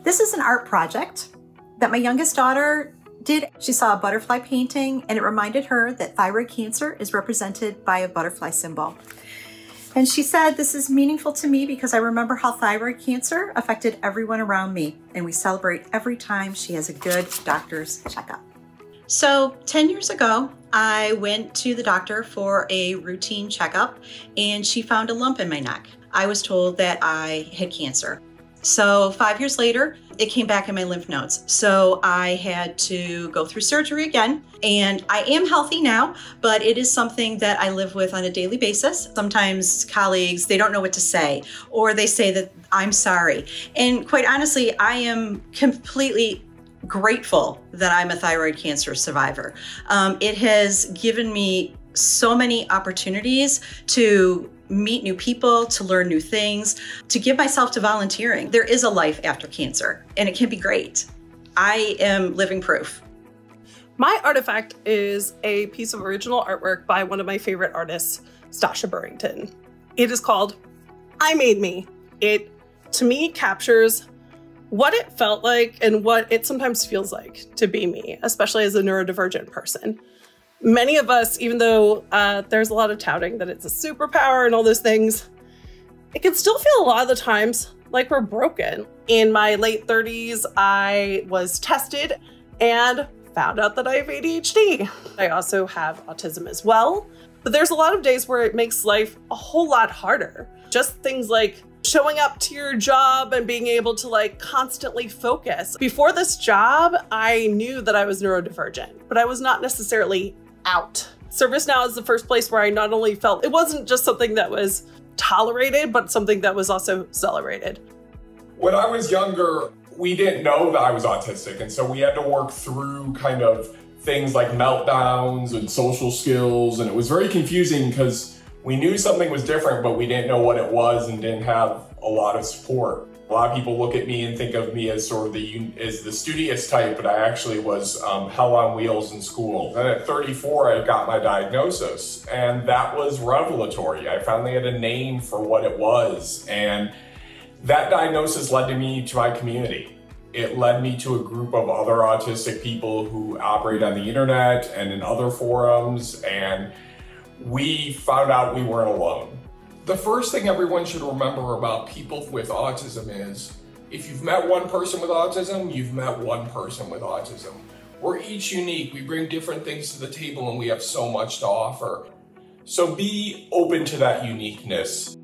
This is an art project that my youngest daughter did. She saw a butterfly painting and it reminded her that thyroid cancer is represented by a butterfly symbol. And she said, this is meaningful to me because I remember how thyroid cancer affected everyone around me, and we celebrate every time she has a good doctor's checkup. So 10 years ago, I went to the doctor for a routine checkup and she found a lump in my neck. I was told that I had cancer. So 5 years later, it came back in my lymph nodes. So I had to go through surgery again. And I am healthy now, but it is something that I live with on a daily basis. Sometimes colleagues, they don't know what to say, or they say that I'm sorry. And quite honestly, I am completely grateful that I'm a thyroid cancer survivor. It has given me so many opportunities to meet new people, to learn new things, to give myself to volunteering. There is a life after cancer, and it can be great. I am living proof. My artifact is a piece of original artwork by one of my favorite artists, Stasha Burrington. It is called I Made Me. It, to me, captures what it felt like and what it sometimes feels like to be me, especially as a neurodivergent person. Many of us, even though there's a lot of touting that it's a superpower and all those things, it can still feel a lot of the times like we're broken. In my late 30s, I was tested and found out that I have ADHD. I also have autism as well, but there's a lot of days where it makes life a whole lot harder. Just things like showing up to your job and being able to constantly focus. Before this job, I knew that I was neurodivergent, but I was not necessarily out. ServiceNow is the first place where I not only felt it wasn't just something that was tolerated, but something that was also celebrated. When I was younger, we didn't know that I was autistic, and so we had to work through kind of things like meltdowns and social skills, and it was very confusing because we knew something was different, but we didn't know what it was and didn't have a lot of support. A lot of people look at me and think of me as sort of the studious type, but I actually was hell on wheels in school. Then at 34, I got my diagnosis, and that was revelatory. I finally had a name for what it was, and that diagnosis led me to my community. It led me to a group of other autistic people who operate on the internet and in other forums, and we found out we weren't alone. The first thing everyone should remember about people with autism is, if you've met one person with autism, you've met one person with autism. We're each unique, we bring different things to the table, and we have so much to offer. So be open to that uniqueness.